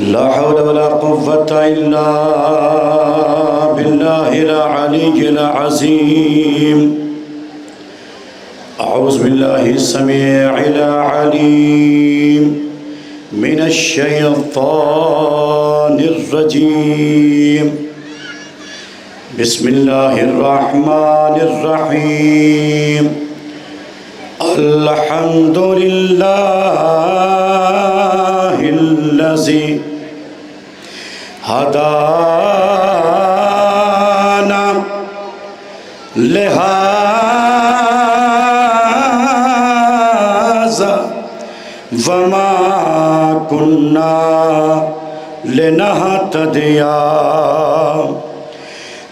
لا حول ولا قوة إلا بالله العلي العظيم. أعوذ بالله السميع العليم من الشيطان الرجيم. بسم الله الرحمن الرحيم. الحمد لله الذي هدانا لهذا وما كنا لنهتدي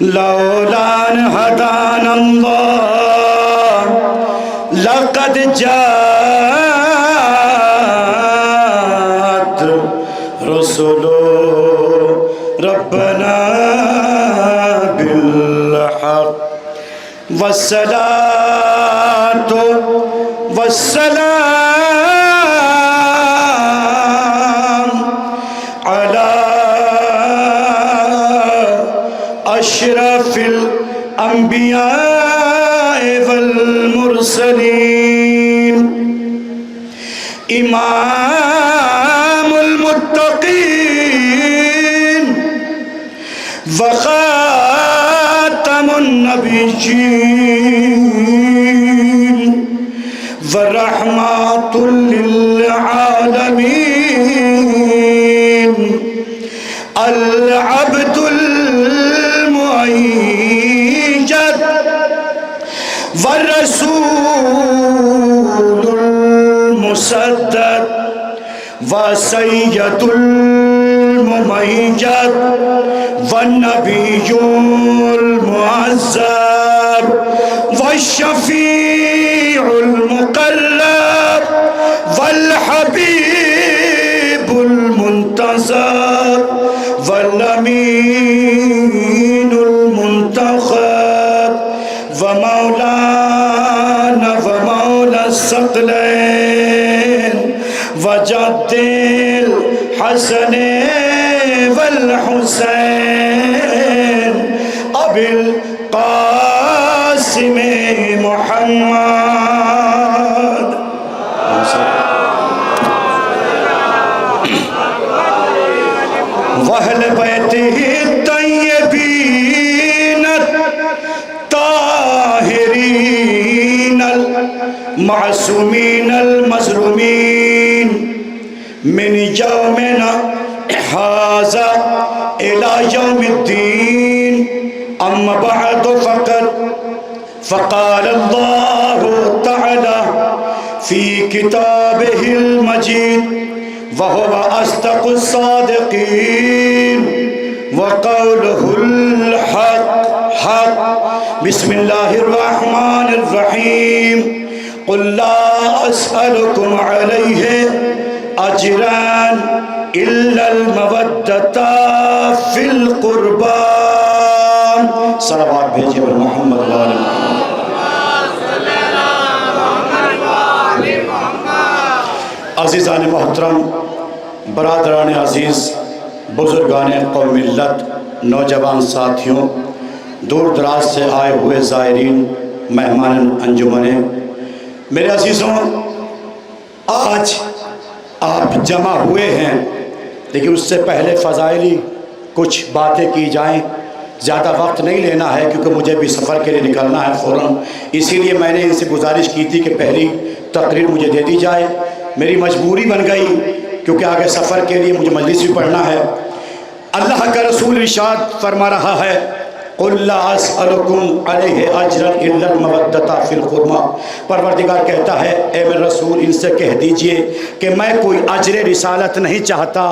لولا أن هدانا الله لقد جاءت رسل ربنا بالحق والصلاة والسلام على أشرف الأنبياء والمرسلين إمام المتقين وخاتم النبيين ورحمة للعالمين العبد المؤيد والرسول المسدد وسيد المميز والنبي المعذب والشفيع المقرب والحبيب المنتظر والأمين المنتخب ومولانا ومولى الثقلين وجد الحسن والحسين أبي القاسم محمد وأهل بيته الطيبين الطاهرين المعصومين المظلومين من يومنا هذا إلى يوم الدين. أما بعد فقال الله تعالى في كتابه المجيد وهو أصدق الصادقين وقوله الحق حق. بسم الله الرحمن الرحيم. قل لا أسألكم عليه أجرا إلا المودة في القربى. صلوات بھیجئے پر محمد وآل محمد. عزیزان محترم، برادران عزیز، بزرگان قوم ملت، نوجوان ساتھیوں، دور دراز سے آئے ہوئے زائرین، مہمان انجمن، میرے عزیزوں، آج آپ جمع ہوئے ہیں، لیکن اس سے پہلے فضائلی کچھ باتیں کی جائیں. زیادہ وقت نہیں لینا ہے کیونکہ مجھے بھی سفر کے لیے نکلنا ہے فوراً. اسی لیے میں نے ان سے گزارش کی تھی کہ پہلی تقریر مجھے دے دی جائے. میری مجبوری بن گئی کیونکہ آگے سفر کے لیے مجھے مجلس بھی پڑھنا ہے. اللہ کا رسول ارشاد فرما رہا ہے قُلْ لَا أَسْأَلُكُمْ عَلَيْهِ أَجْرًا إِلَّا الْمَوَدَّةَ فِي الْقُرْبَى. پروردگار کہتا ہے اے میرے رسول ان سے کہہ دیجئے کہ میں کوئی اجر رسالت نہیں چاہتا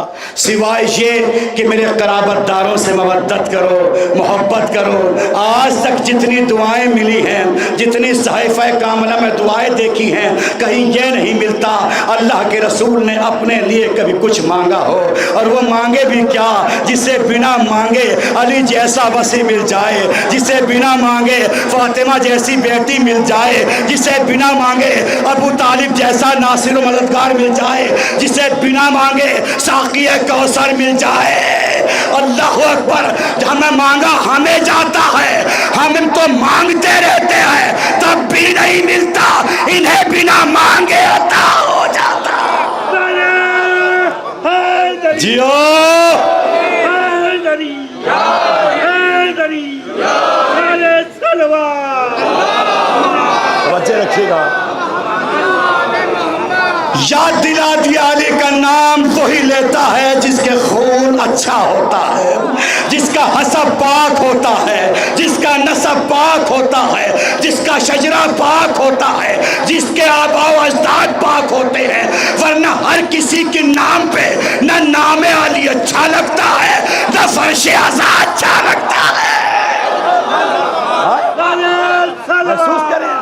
سوائے یہ کہ میرے قرابت داروں سے مودت کرو، محبت کرو. آج تک جتنی دعائیں ملی ہیں، جتنی صحیفہ کاملہ میں دعائیں دیکھی ہیں، کہیں یہ نہیں ملتا اللہ کے رسول نے اپنے لیے کبھی کچھ مانگا ہو. اور وہ مانگے بھی کیا، جسے بنا مانگے علی جیسا وسیع مل جائے. جائے، جسے بنا مانگے فاطمہ جیسی بیٹی مل جائے، جسے بنا مانگے ابو طالب جیسا ناصر و مددگار مل جائے، جسے بنا مانگے ساقی کوثر مل جائے۔ اللہ اکبر! ہمیں مانگا ہمیں جاتا ہے، ہم تو مانگتے رہتے ہیں تب بھی نہیں ملتا، انہیں بنا مانگے عطا ہو جاتا۔ جیو بچے رکھیے گا۔ یاد دلا دیا علی کا نام وہی لیتا ہے جس کے خون اچھا ہوتا ہے، جس کا حسب پاک ہوتا ہے، جس کا نسب پاک ہوتا ہے، جس کا شجرہ پاک ہوتا ہے، جس کے آباء و اجداد پاک ہوتے ہیں۔ ورنہ ہر کسی کے نام پہ نہ نام علی اچھا لگتا ہے نہ فرش اعزا اچھا لگتا ہے۔ محسوس کریں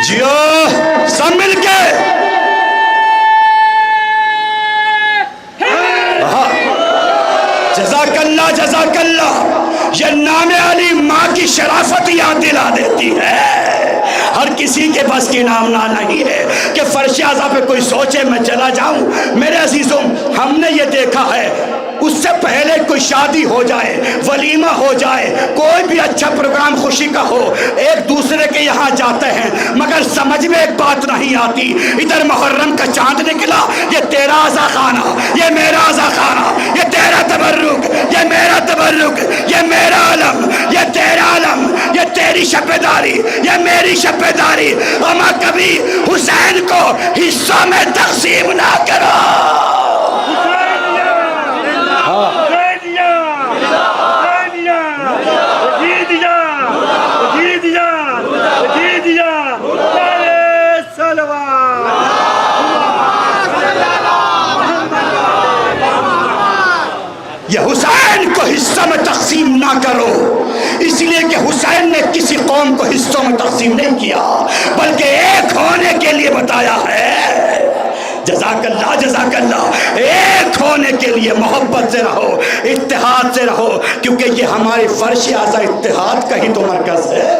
جیو سب مل کے جزاک اللہ جزاک اللہ۔ یہ نام علی ماں کی شرافت یاد دلا دیتی ہے۔ ہر کسی کے بس کی نامنا نہیں ہے کہ فرش اعزا پہ کوئی سوچے میں چلا جاؤں۔ میرے عزیزوں، ہم نے یہ دیکھا ہے اس سے پہلے کوئی شادی ہو جائے، ولیمہ ہو جائے، کوئی بھی اچھا پروگرام خوشی کا ہو، ایک دوسرے کے یہاں جاتے ہیں، مگر سمجھ میں ایک بات نہیں آتی۔ ادھر محرم کا چاند نکلا، یہ تیرا آزا خانہ، یہ میرا آزا خانہ، یہ تیرا تبرک، یہ میرا تبرک، یہ میرا علم، یہ تیرا علم، یہ تیری شپیداری، یہ میری شپیداری۔ اما کبھی حسین کو حصوں میں تقسیم نہ کرو۔ یہ حسین کو حصوں میں تقسیم نہ کرو، اس لیے کہ حسین نے کسی قوم کو حصوں میں تقسیم نہیں کیا بلکہ ایک ہونے کے لیے بتایا ہے۔ جزاک اللہ جزاک اللہ۔ ایک ہونے کے لیے محبت سے رہو، اتحاد سے رہو، کیونکہ یہ ہماری فرش اعزا اتحاد کا ہی تو مرکز ہے۔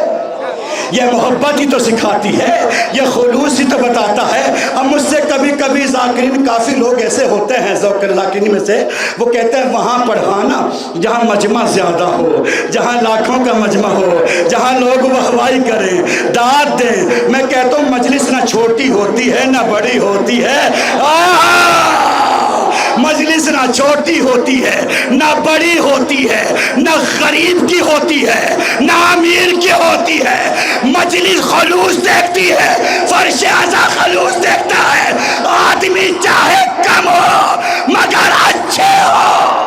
یہ محبت ہی تو سکھاتی ہے، یہ خلوص ہی تو بتاتا ہے۔ اب مجھ سے کبھی کبھی ذاکرین، کافی لوگ ایسے ہوتے ہیں ذاکرین میں سے، وہ کہتے ہیں وہاں پڑھانا جہاں مجمع زیادہ ہو، جہاں لاکھوں کا مجمع ہو، جہاں لوگ واہوائی کریں، داد دیں۔ میں کہتا ہوں مجلس نہ چھوٹی ہوتی ہے نہ بڑی ہوتی ہے، مجلس نہ چھوٹی ہوتی ہے نہ بڑی ہوتی ہے، نہ غریب کی ہوتی ہے نہ امیر کی ہوتی ہے۔ مجلس خلوص دیکھتی ہے، فرش اعزا خلوص دیکھتا ہے۔ آدمی چاہے کم ہو مگر اچھے ہو۔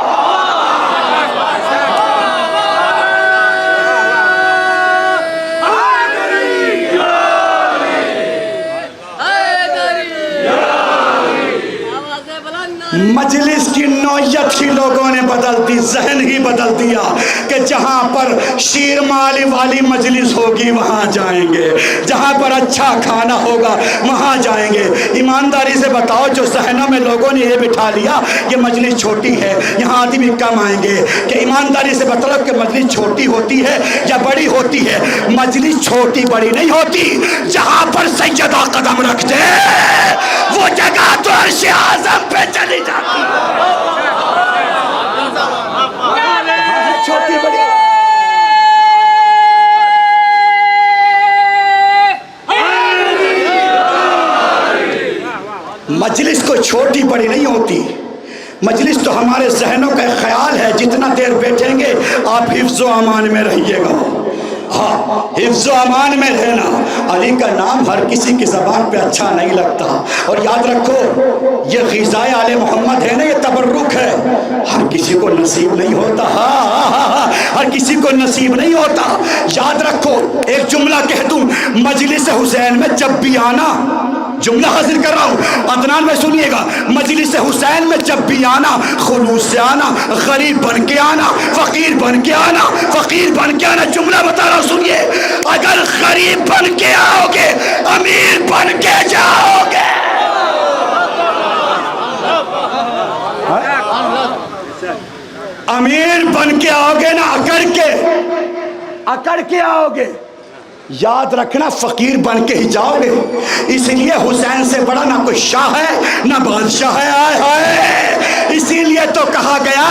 مجلس کی نوعیت ہی لوگوں نے بدل دی، ذہن ہی بدل دیا کہ جہاں پر شیر مالی والی مجلس ہوگی وہاں جائیں گے، جہاں پر اچھا کھانا ہوگا وہاں جائیں گے۔ ایمانداری سے بتاؤ، جو ذہنوں میں لوگوں نے یہ بٹھا لیا یہ مجلس چھوٹی ہے، یہاں آدمی کم آئیں گے، کہ ایمانداری سے بتاؤ کہ مجلس چھوٹی ہوتی ہے یا بڑی ہوتی ہے؟ مجلس چھوٹی بڑی نہیں ہوتی، جہاں پر سیدہ قدم رکھ دے وہ جگہ تو عرش اعظم پہ چلی جاتی ہے۔ چھوٹی بڑی مجلس کوئی چھوٹی بڑی نہیں ہوتی۔ مجلس تو ہمارے ذہنوں کا ایک خیال ہے، جتنا دیر بیٹھیں گے آپ حفظ و امان میں رہیے گا۔ ہاں، حفظ و امان میں رہنا۔ علی کا نام ہر کسی کی زبان پہ اچھا نہیں لگتا، اور یاد رکھو یہ غذائے آل محمد ہے نا، یہ تبرک ہے، ہر کسی کو نصیب نہیں ہوتا۔ ہر کسی کو نصیب نہیں ہوتا۔ یاد رکھو، ایک جملہ کہہ دوں، مجلس حسین میں جب بھی آنا، جملہ حاضر کر رہا ہوں عدنان میں سنیے گا، مجلس حسین میں جب بھی آنا، خلوص سے آنا، غریب بن کے آنا، فقیر بن کے آنا، فقیر بن کے آنا۔ جملہ بتا رہا ہوں سنیے، اگر غریب بن کے آؤ گے امیر بن کے جاؤ گے۔ امیر بن کے آؤ گے نا اکڑ کے آؤ گے، یاد رکھنا فقیر بن کے ہی جاؤ گے۔ اس لیے حسین سے بڑا نہ کوئی شاہ ہے نہ بادشاہ ہے، آئے ہائے، اسی لیے تو کہا گیا،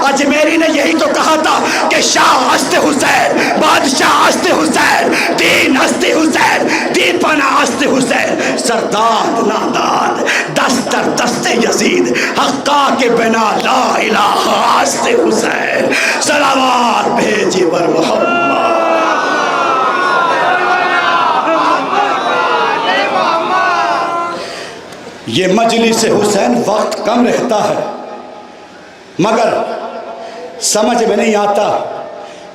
اجمیری نے یہی تو کہا تھا کہ شاہ ہست حسین، بادشاہ ہست حسین، دین ہست حسین، دین پانا ہست حسین، سرداد ناداد دست در دست یزید، حقا کے بنا لا الہ ہست حسین، صلوات بھیجی بر محمد۔ یہ مجلس حسین وقت کم رہتا ہے، مگر سمجھ میں نہیں آتا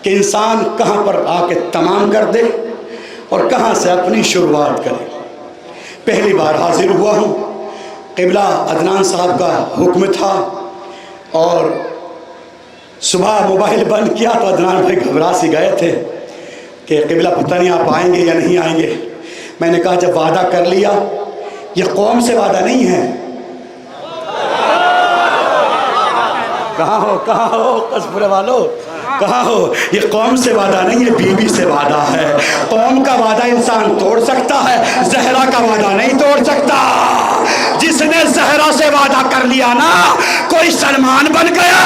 کہ انسان کہاں پر آ کے تمام کر دے اور کہاں سے اپنی شروعات کرے۔ پہلی بار حاضر ہوا ہوں، قبلہ عدنان صاحب کا حکم تھا اور صبح موبائل بند کیا تو عدنان بھائی گھبرا سی گئے تھے کہ قبلہ پتہ نہیں آپ آئیں گے یا نہیں آئیں گے۔ میں نے کہا جب وعدہ کر لیا، یہ قوم سے وعدہ نہیں ہے، کہاں ہو قصبرے والو، کہاں ہو، یہ قوم سے وعدہ نہیں ہے، بیوی سے وعدہ ہے۔ قوم کا وعدہ انسان توڑ سکتا ہے، زہرا کا وعدہ نہیں توڑ سکتا۔ جس نے زہرا سے وعدہ کر لیا نا، کوئی سلمان بن گیا،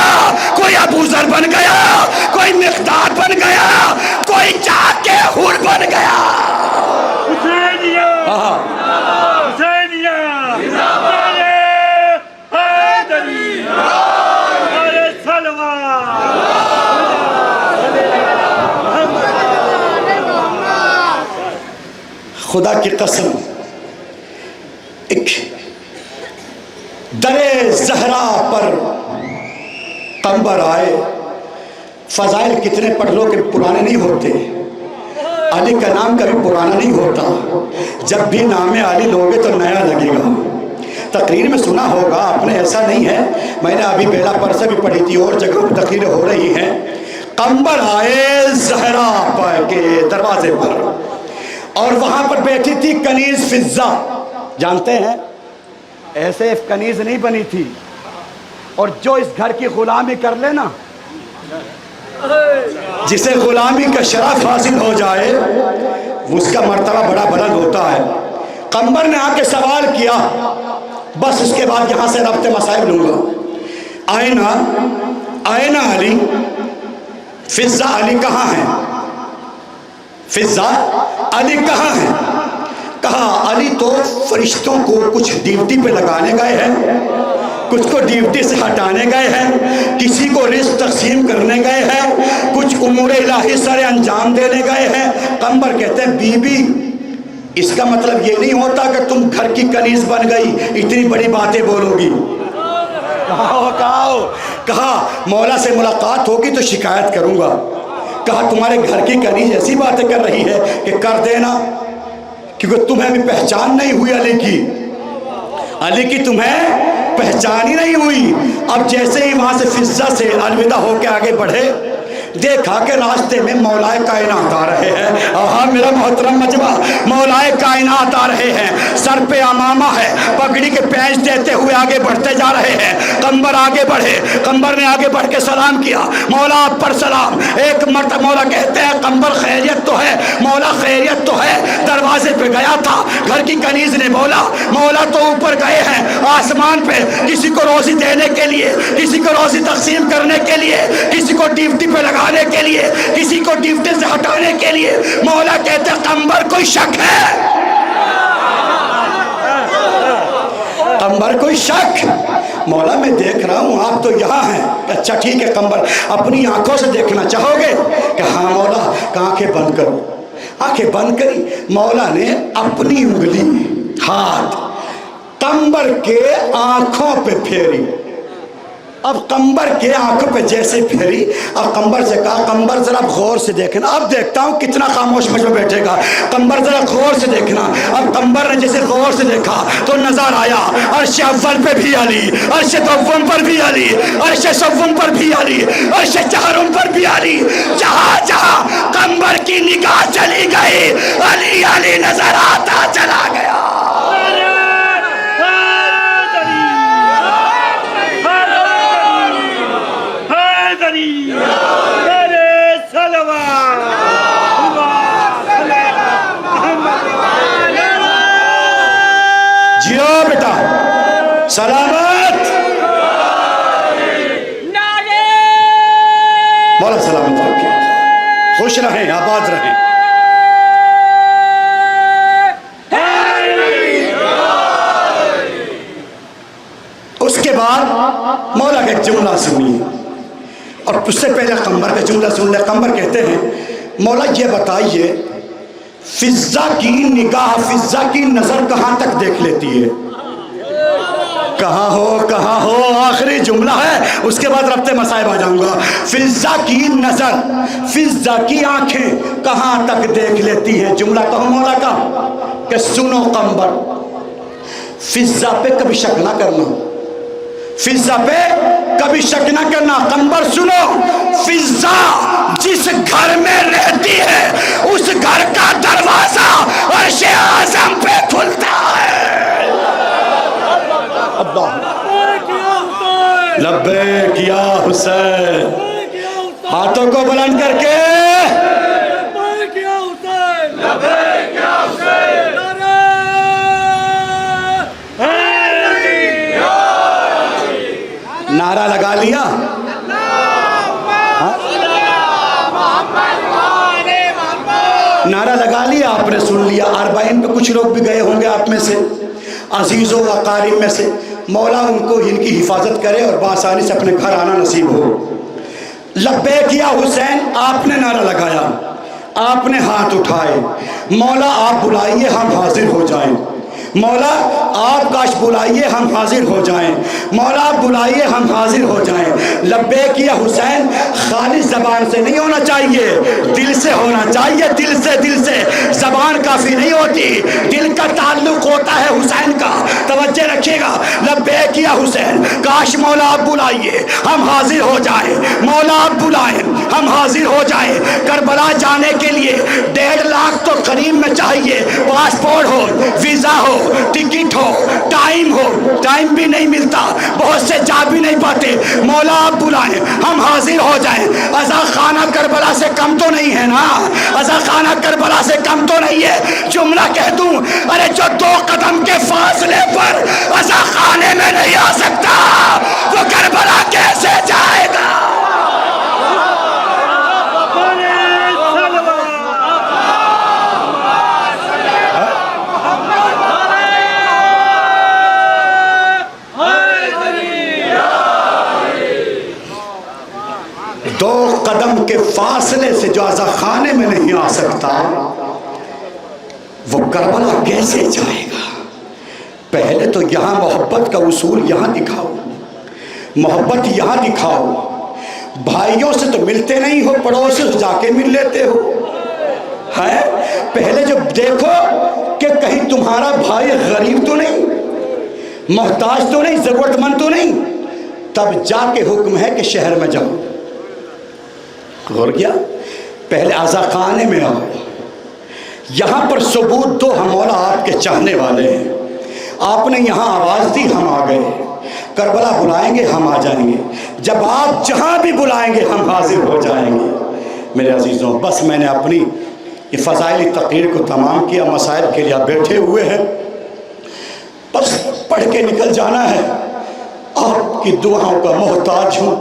کوئی ابو ذر بن گیا، کوئی مقداد بن گیا، کوئی جاگ کے حور بن گیا۔ خدا کی قسم، ایک درِ زہرا پر قمبر آئے، فضائل کتنے پڑھ لو کہ پرانے نہیں ہوتے، علی کا نام کبھی پرانا نہیں ہوتا، جب بھی نام علی لوگے تو نیا لگے گا۔ تقریر میں سنا ہوگا آپ نے، ایسا نہیں ہے، میں نے ابھی بیلا پر سے بھی پڑھی تھی، اور جگہ تقریریں ہو رہی ہیں۔ قمبر آئے زہرا کے دروازے پر، اور وہاں پر بیٹھی تھی کنیز فضہ، جانتے ہیں ایسے کنیز نہیں بنی تھی، اور جو اس گھر کی غلامی کر لے نا، جسے غلامی کا شرف حاصل ہو جائے، اس کا مرتبہ بڑا بلند ہوتا ہے۔ قمبر نے آ کے سوال کیا، بس اس کے بعد یہاں سے ربط مسائل لوں گا، آئینہ علی، فضہ علی کہاں ہے؟ فضہ علی کہاں ہے؟ کہا علی تو فرشتوں کو کچھ ڈیوٹی پہ لگانے گئے ہیں، کچھ کو ڈیوٹی سے ہٹانے گئے ہیں، کسی کو رزق تقسیم کرنے گئے ہیں، کچھ امور الہی سر انجام دینے گئے ہیں۔ قمبر کہتے ہیں بی بی، اس کا مطلب یہ نہیں ہوتا کہ تم گھر کی کنیز بن گئی اتنی بڑی باتیں بولو گی۔ کہا مولا سے ملاقات ہوگی تو شکایت کروں گا۔ کہا تمہارے گھر کی کنیز ایسی باتیں کر رہی ہے کہ کر دینا، کیونکہ تمہیں بھی پہچان نہیں ہوئی علی کی تمہیں پہچان ہی نہیں ہوئی۔ اب جیسے ہی وہاں سے فضہ سے الوداع ہو کے آگے بڑھے، دیکھا کہ راستے میں مولائے کائنات آ رہے ہیں۔ ہاں میرا محترم مجمع، مولائے کائنات آ رہے ہیں، سر پہ امامہ ہے، پگڑی کے پیچ دیتے ہوئے آگے بڑھتے جا رہے ہیں۔ قمبر آگے بڑھے، قمبر نے آگے بڑھ کے سلام کیا، مولا آپ پر سلام۔ ایک مرتبہ مولا کہتے ہیں قمبر خیریت تو ہے؟ مولا خیریت تو ہے، دروازے پہ گیا تھا، گھر کی کنیز نے بولا مولا تو اوپر گئے ہیں آسمان پہ، کسی کو روزی دینے کے لیے، کسی کو روزی تقسیم کرنے کے لیے، کسی کو ڈیوٹی پہ لگانے کے لیے، کسی کو ڈیوٹی سے ہٹانے کے لیے۔ مولا کہتے ہیں قمبر کوئی شک ہے؟ قمبر کوئی شک؟ مولا میں دیکھ رہا ہوں آپ تو یہاں ہیں۔ اچھا ٹھیک ہے قمبر، اپنی آنکھوں سے دیکھنا چاہو گے؟ کہ ہاں مولا۔ کہ آنکھیں بند کرو۔ آنکھیں بند کری، مولا نے اپنی انگلی ہاتھ قمبر کے آنکھوں پہ پھیری۔ اب قمبر کے آنکھوں پہ جیسے پھیری، اب قمبر سے کہا قمبر ذرا غور سے دیکھنا۔ اب دیکھتا ہوں کتنا خاموش مجھ میں بیٹھے گا۔ قمبر ذرا غور سے دیکھنا۔ اب قمبر نے جیسے غور سے دیکھا تو نظر آیا عرش اول پہ بھی علی، عرش دوم پر بھی علی، عرش سوم پر بھی علی، عرش چہارم پر بھی علی۔ جہاں جہاں قمبر کی نگاہ چلی گئی، علی علی نظر آتا چلا گیا۔ سلامت. مولا سلامت رکھیں. خوش رہیں, آباد رہیں. اس کے بعد مولا کا ایک جملہ سنیے, اور اس سے پہلے قمر کا جملہ سن لے. قمر کہتے ہیں مولا یہ بتائیے فضا کی نگاہ, فضا کی نظر کہاں تک دیکھ لیتی ہے؟ کہاں ہو آخری جملہ ہے, اس کے بعد ربط مصائب آ جاؤں گا. فضا کی نظر, فضا کی آنکھیں کہاں تک دیکھ لیتی ہیں؟ جملہ کہو مولا کا کہ سنو قمر, فضا پہ کبھی شک نہ کرنا, فضا پہ کبھی شک نہ کرنا. قمر سنو, فضا جس گھر میں رہتی ہے اس گھر کا دروازہ عرش اعظم پہ کھلتا ہے. لبیک یا حسین, ہاتھوں کو بلند کر کے نعرہ لگا لیا. نعرہ لگا لیا, آپ نے سن لیا. اربعین پہ کچھ لوگ بھی گئے ہوں گے آپ میں سے, عزیز و اقارب میں سے. مولا ان کو ان کی حفاظت کرے اور بآسانی سے اپنے گھر آنا نصیب ہو. لبیک یا حسین, آپ نے نعرہ لگایا, آپ نے ہاتھ اٹھائے. مولا آپ بلائیے ہم حاضر ہو جائیں. مولا آپ کاش بلائیے ہم حاضر ہو جائیں. مولا آپ بلائیے ہم حاضر ہو جائیں. لبیک یا حسین خالی زبان سے نہیں ہونا چاہیے, دل سے ہونا چاہیے. دل سے, دل سے. زبان کافی نہیں ہوتی, دل کا تعلق ہوتا ہے حسین کا. توجہ رکھیے گا. لبیک یا حسین, کاش مولا آپ بلائیے ہم حاضر ہو جائیں. مولا آپ بلائیں ہم حاضر ہو جائیں. کربلا جانے کے لیے 1.5 لاکھ تو قریب میں چاہیے. پاسپورٹ ہو, ویزا ہو, ٹکٹ ہو, ٹائم ہو. ٹائم بھی نہیں ملتا, بہت سے جا بھی نہیں پاتے. مولا آپ بلائیں ہم حاضر ہو جائیں. عزا خانہ کربلا سے کم تو نہیں ہے نا, عزا خانہ کربلا سے کم تو نہیں ہے. جملہ کہہ دوں, ارے جو 2 قدم کے فاصلے پر عزا خانے میں نہیں آ سکتا وہ کربلا کیسے جائے گا؟ دو قدم کے فاصلے سے جو عزا خانے میں نہیں آ سکتا وہ کربلا کیسے جائے گا؟ پہلے تو یہاں محبت کا اصول یہاں دکھاؤ, محبت یہاں دکھاؤ. بھائیوں سے تو ملتے نہیں ہو, پڑوسیوں سے جا کے مل لیتے ہو. ہے پہلے جب دیکھو کہ کہیں تمہارا بھائی غریب تو نہیں, محتاج تو نہیں, ضرورت مند تو نہیں, تب جا کے حکم ہے کہ شہر میں جاؤ. غور کیا؟ پہلے عزا خانے میں آؤ. یہاں پر ثبوت دو, ہم مولا آپ کے چاہنے والے ہیں. آپ نے یہاں آواز دی, ہم آ گئے. کربلا بلائیں گے ہم آ جائیں گے. جب آپ جہاں بھی بلائیں گے ہم حاضر ہو جائیں گے. میرے عزیزوں, بس میں نے اپنی یہ فضائلی تقریر کو تمام کیا. مسائل کے لیے آپ بیٹھے ہوئے ہیں, بس پڑھ کے نکل جانا ہے. آپ کی دعاؤں کا محتاج ہوں,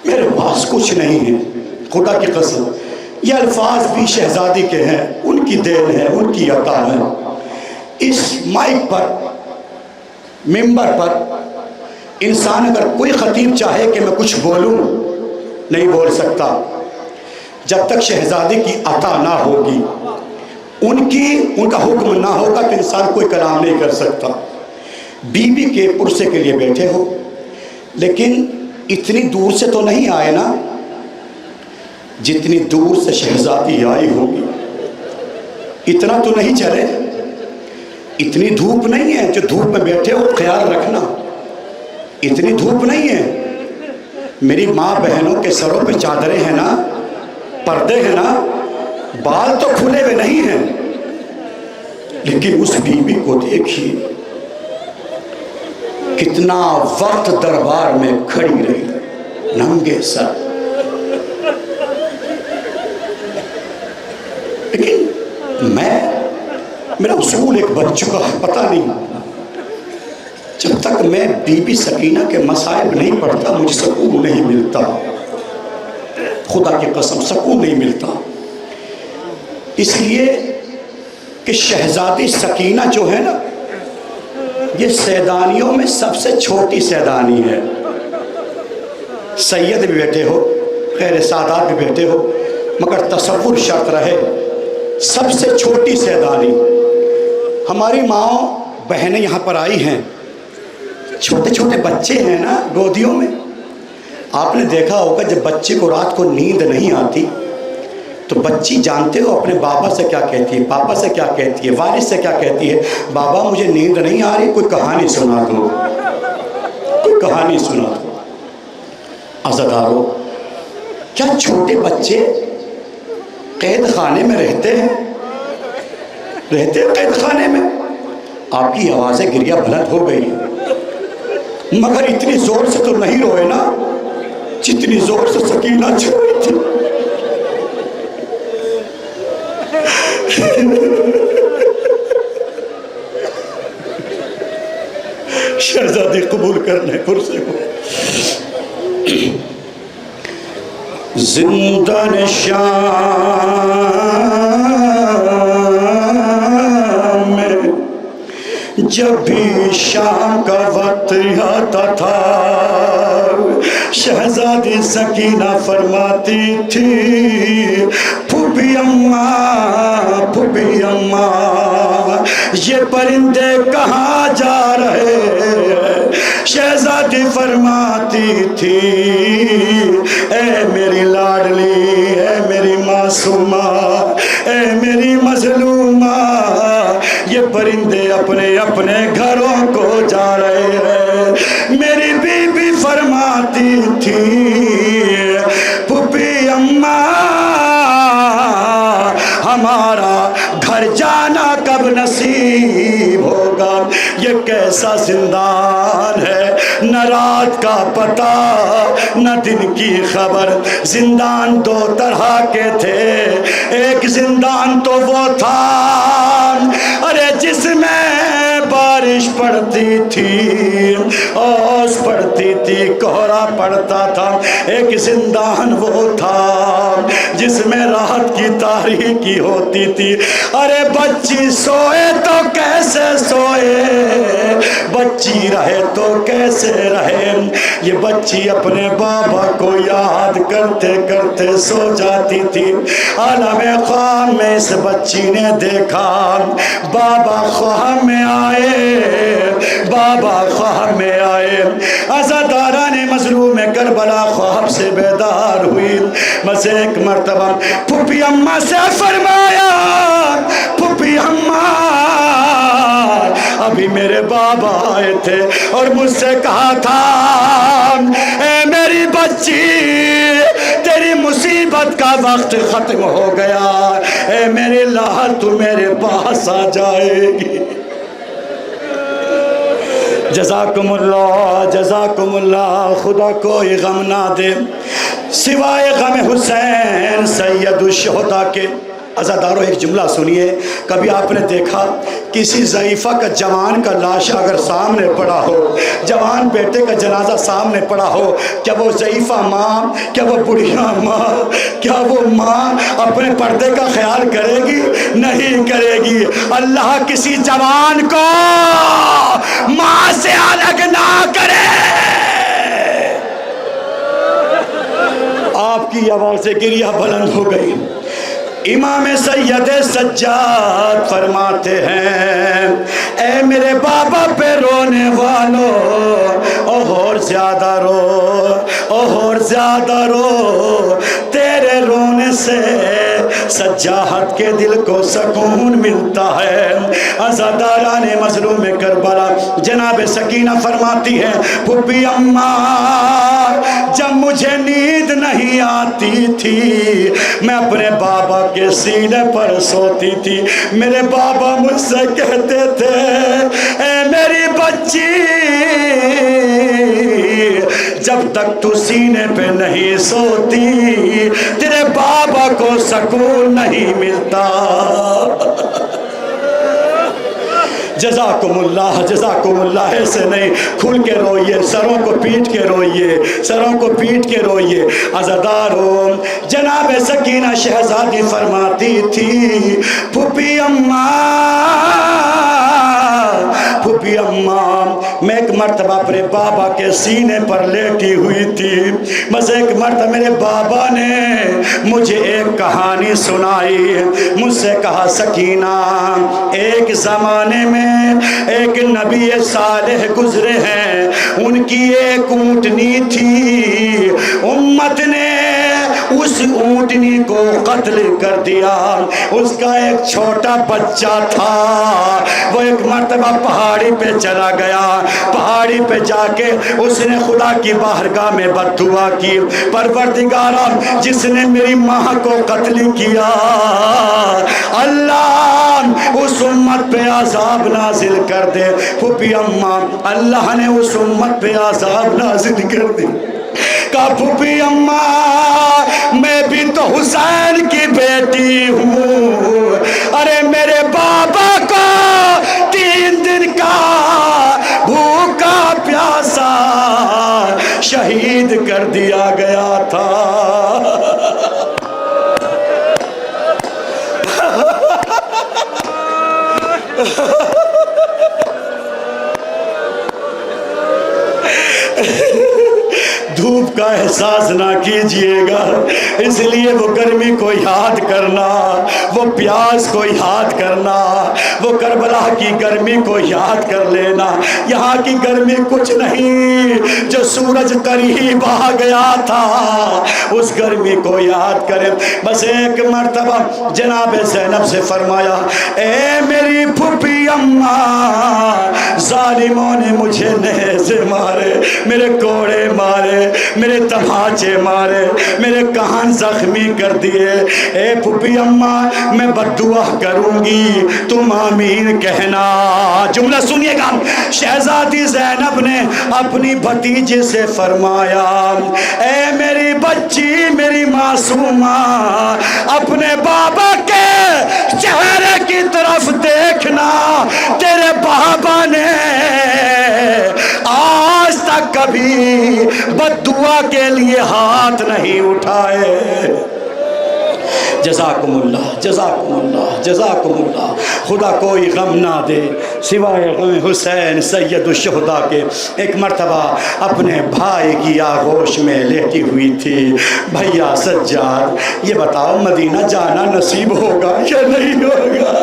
میرے پاس کچھ نہیں ہے. خدا کی قسم یہ الفاظ بھی شہزادی کے ہیں, ان کی دین ہے, ان کی عطا ہے. اس مائک پر, ممبر پر انسان اگر کوئی خطیب چاہے کہ میں کچھ بولوں, نہیں بول سکتا جب تک شہزادی کی عطا نہ ہوگی, ان کا حکم نہ ہوگا کہ انسان کوئی کلام نہیں کر سکتا. بیوی کے پرسے کے لیے بیٹھے ہو, لیکن اتنی دور سے تو نہیں آئے نا جتنی دور سے شہزادی آئی ہوگی. اتنا تو نہیں چلے, اتنی دھوپ نہیں ہے. جو دھوپ میں بیٹھے ہو خیال رکھنا, اتنی دھوپ نہیں ہے. میری ماں بہنوں کے سروں پہ چادریں ہیں نا, پردے ہیں نا, بال تو کھلے ہوئے نہیں ہیں, لیکن اس بیوی کو دیکھیے کتنا وقت دربار میں کھڑی رہی, ننگے سر. لیکن میرا اصول ایک بن چکا ہے, پتہ نہیں جب تک میں بی بی سکینہ کے مصائب نہیں پڑھتا مجھے سکون نہیں ملتا، خدا کی قسم سکون نہیں ملتا۔ اس لیے کہ شہزادی سکینہ جو ہے نا، یہ سیدانیوں میں سب سے چھوٹی سیدانی ہے۔ سید بھی بیٹھے ہو، خیر سادات بھی بیٹھے ہو، مگر تصور شرط رہے سب سے چھوٹی سیدانی۔ ہماری ماں بہنیں یہاں پر آئی ہیں، چھوٹے چھوٹے بچے ہیں نا گودیوں میں۔ آپ نے دیکھا ہوگا جب بچے کو رات کو نیند نہیں آتی تو بچی جانتے ہو اپنے بابا سے کیا کہتی ہے، پاپا سے کیا کہتی ہے، والد سے کیا کہتی ہے، بابا مجھے نیند نہیں آ رہی، کوئی کہانی سنا دو، کوئی کہانی سنا دو۔ عزادارو، کیا چھوٹے بچے قید خانے میں رہتے ہیں؟ رہتے ہیں قید خانے میں؟ آپ کی آوازیں گریہ بلند ہو گئی، مگر اتنی زور سے تو نہیں روئے نا جتنی زور سے سکینہ چل رہی تھی۔ شہزادی قبول کرنے کرسی کو زندان شام میں جب بھی شام کا وقت آتا تھا شہزادی سکینہ فرماتی تھی پھوپھی اماں یہ پرندے کہاں جا رہے ہیں؟ شہزادی فرماتی تھی اے میری لاڈلی، اے میری معصومہ، اے میری مظلومہ، یہ پرندے اپنے اپنے گھروں کو جا رہے ہیں۔ میری بی بی فرماتی تھی پھوپھی اماں ہمارا گھر جانا کب نصیب ہوگا؟ یہ کیسا زندان ہے، نہ رات کا پتہ نہ دن کی خبر۔ زندان دو طرح کے تھے، ایک زندان تو وہ تھا ارے جس میں بارش پڑتی تھی، اوس پڑتی تھی، کوہرا پڑتا تھا۔ ایک زندان وہ تھا جس میں رات کی تاریکی ہوتی تھی۔ ارے بچی سوئے تو کیسے سوئے، بچی رہے تو کیسے رہے۔ یہ بچی اپنے بابا کو یاد کرتے کرتے سو جاتی تھی۔ عالم خواب میں اس بچی نے دیکھا بابا خواب میں آئے، بابا خواب میں آئے۔ عزاداران مظلوم کربلا خواب سے بیدار ہوئی۔ بس ایک مرتبہ پھوپھی اماں سے فرمایا پھوپھی اماں ابھی میرے بابا آئے تھے اور مجھ سے کہا تھا اے میری بچی تیری مصیبت کا وقت ختم ہو گیا، اے میری لاڈ تو میرے پاس آ جائے گی۔ جزاکم اللہ، خدا کوئی غم نہ دے سوائے غم حسین سید الشہداء کے۔ عزادارو ایک جملہ سنیے، کبھی آپ نے دیکھا کسی ضعیفہ کا جوان کا لاش اگر سامنے پڑا ہو، جوان بیٹے کا جنازہ سامنے پڑا ہو، کیا وہ ضعیفہ ماں، کیا وہ بڑھیا ماں، کیا وہ ماں اپنے پردے کا خیال کرے گی؟ نہیں کرے گی۔ اللہ کسی جوان کو ماں سے الگ نہ کرے۔ آپ کی آواز سے گریہ بلند ہو گئی۔ امام سید سجاد فرماتے ہیں اے میرے بابا پہ رونے والوں اور زیادہ رو، اور زیادہ رو، تیرے رونے سے سجاد کے دل کو سکون ملتا ہے۔ عزاداران مظلوم کربلا جناب سکینہ فرماتی ہے پھوپھی اماں جب مجھے نیند نہیں آتی تھی میں اپنے بابا کے سینے پر سوتی تھی، میرے بابا مجھ سے کہتے تھے اے میری بچی جب تک تو سینے پہ نہیں سوتی تیرے بابا کو سکون نہیں ملتا۔ جزاکم اللہ، ایسے نہیں، کھل کے روئیے، سروں کو پیٹ کے روئیے، سروں کو پیٹ کے روئیے۔ عزاداروں، جناب سکینہ شہزادی فرماتی تھی پھوپھی اماں، میں ایک مرتبہ اپنے بابا کے سینے پر لیٹی ہوئی تھی، بس ایک مرتبہ میرے بابا نے مجھے ایک کہانی سنائی، مجھ سے کہا سکینہ ایک زمانے میں ایک نبی صالح گزرے ہیں، ان کی ایک اونٹنی تھی، امت نے اس اونٹنی کو قتل کر دیا، اس کا ایک چھوٹا بچہ تھا، وہ ایک مرتبہ پہاڑی پہ چلا گیا، پہاڑی پہ جا کے اس نے خدا کی بارگاہ میں بد دعا کی، پروردگارا جس نے میری ماں کو قتل کیا، اللہ اس امت پہ عذاب نازل کر دے۔ پھوپھی اماں، اللہ نے اس امت پہ عذاب نازل کر دے۔ کہا پھوپھی اماں میں بھی تو حسین کی بیٹی ہوں، ارے میرے بابا کو 3 دن کا بھوکا پیاسا شہید کر دیا گیا تھا۔ دھوپ کا احساس نہ کیجئے گا، اس لیے وہ گرمی کو یاد کرنا، وہ پیاس کو یاد کرنا، وہ کربلا کی گرمی کو یاد کر لینا۔ یہاں کی گرمی کچھ نہیں، جو سورج قریب آ گیا تھا اس گرمی کو یاد کریں۔ بس ایک مرتبہ جناب زینب سے فرمایا اے میری پھوپھی اماں، ظالموں نے مجھے نیزے مارے، میرے کوڑے مارے، میرے تماچے مارے، میرے کان زخمی کر دیے، اے پھوپھی اماں میں بد دعا کروں گی، تم آمین کہنا۔ جملہ سنیے گا، شہزادی زینب نے اپنی بھتیجے سے فرمایا اے میری بچی، میری معصومہ، اپنے بابا کے چہرے کی طرف دیکھنا، تیرے بابا نے آج تک کبھی بد دعا کے لیے ہاتھ نہیں اٹھائے۔ جزاکم اللہ، جزاکم اللہ، جزاکم اللہ۔ خدا کوئی غم نہ دے سوائے غم حسین سید الشہداء کے۔ ایک مرتبہ اپنے بھائی کی آغوش میں لیٹی ہوئی تھی، بھیا سجاد یہ بتاؤ مدینہ جانا نصیب ہوگا یا نہیں ہوگا؟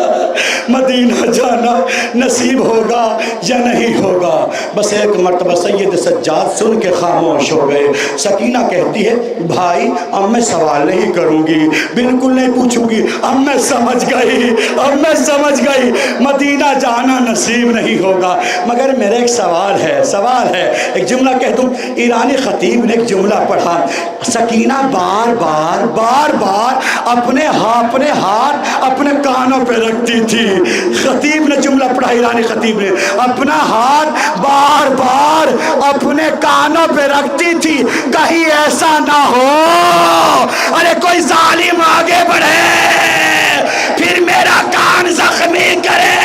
مدینہ جانا نصیب ہوگا یا نہیں ہوگا؟ بس ایک مرتبہ سید سجاد سن کے خاموش ہو گئے۔ سکینہ کہتی ہے بھائی اب میں سوال نہیں کروں گی، بالکل نہیں پوچھوں گی، اب میں سمجھ گئی مدینہ جانا نصیب نہیں ہوگا، مگر میرا ایک سوال ہے، ایک جملہ کہہ دوں۔ ایرانی خطیب نے ایک جملہ پڑھا، سکینہ بار بار اپنے ہاتھ اپنے کانوں پہ رکھتی تھی۔ خطیب نے جملہ پڑھا، ایرانی خطیب نے، اپنا ہاتھ بار بار اپنے کانوں پہ رکھتی تھی، کہیں ایسا نہ ہو ارے کوئی ظالم آگے بڑھے پھر میرا کان زخمی کرے۔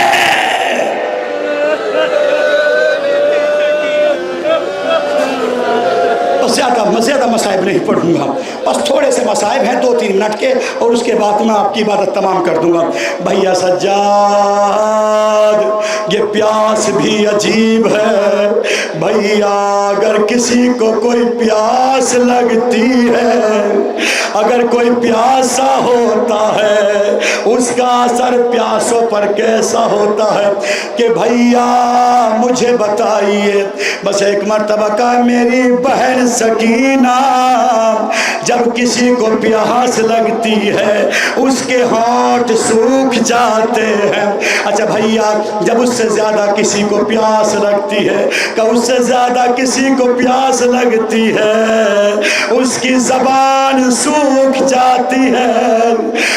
زیادہ مصائب نہیں پڑھوں گا، بس تھوڑے سے مصائب ہیں 2-3 منٹ کے، اور اس کے بعد میں آپ کی عبادت تمام کر دوں گا۔ بھیا سجاد یہ پیاس بھی عجیب ہے بھیا، اگر کسی کو کوئی پیاس لگتی ہے، اگر کوئی پیاسا ہوتا ہے اس کا اثر پیاسوں پر کیسا ہوتا ہے کہ بھیا مجھے بتائیے۔ بس ایک مرتبہ کا میری بہن سکینہ جب کسی کو پیاس لگتی ہے اس کے ہونٹ سوکھ جاتے ہیں۔ اچھا بھیا جب اس سے زیادہ کسی کو پیاس لگتی ہے، کہ اس سے زیادہ کسی کو پیاس لگتی ہے اس کی زبان سوکھ جاتی ہے،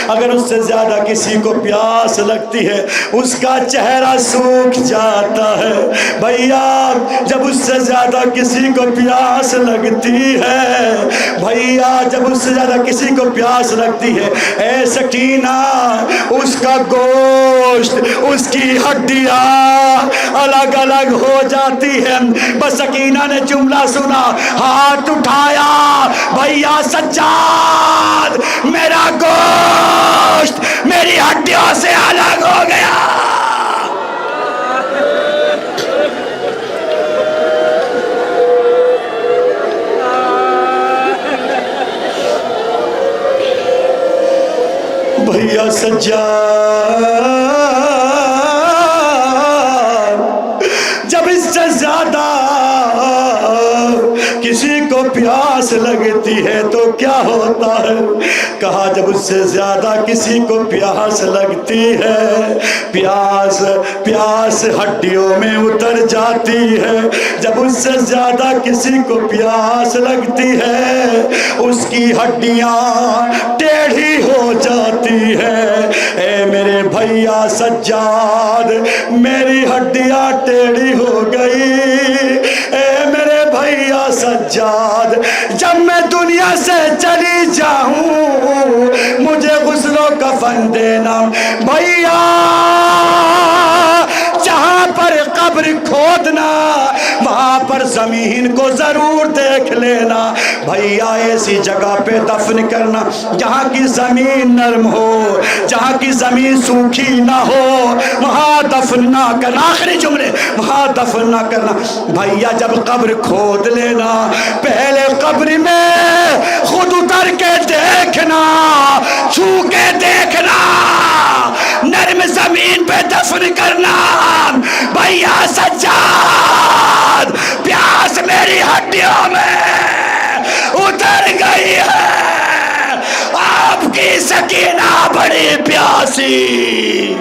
اگر اس سے زیادہ کسی کو پیاس لگتی ہے اس کا چہرہ سوکھ جاتا ہے۔ بھیا جب اس سے زیادہ کسی کو پیاس لگتی ہے، بھیا جب اس سے زیادہ کسی کو پیاس لگتی ہے، اے سکینہ اس کا گوشت، اس کی ہڈیاں الگ الگ ہو جاتی ہے۔ بس سکینہ نے جملہ سنا، ہاتھ اٹھایا، بھیا سجاد میرا گوشت میری ہڈیوں سے الگ ہو گیا۔ بھیا سجاد جب اس سے زیادہ کسی کو پیاس لگتی ہے تو کیا ہوتا ہے؟ کہا جب اس سے زیادہ کسی کو پیاس لگتی ہے، پیاس ہڈیوں میں اتر جاتی ہے۔ جب اس سے زیادہ کسی کو پیاس لگتی ہے، اس کی ہڈیاں ٹیڑھی ہو جاتی ہے۔ اے میرے بھیا سجاد میری ہڈیاں ٹیڑھی ہو گئی۔ اے میرے بھیا سجاد جب میں دنیا سے چلی جاؤں مجھے غسل و کفن دینا۔ بھیا جہاں پر قبر کھودنا وہاں پر زمین کو ضرور دیکھ لینا۔ بھیا ایسی جگہ پہ دفن کرنا جہاں کی زمین نرم ہو، جہاں کی زمین سوکھی نہ ہو، وہاں دفن نہ کرنا۔ آخری جملے، وہاں دفن نہ کرنا۔ بھیا جب قبر کھود لینا پہلے قبر میں خود اتر کے دیکھنا، چھو کے دیکھنا، نرم زمین پہ دفن کرنا۔ بھیا سجاد پیاس میری ہڈیوں میں اتر گئی ہے، آپ کی سکینہ بڑی پیاسی۔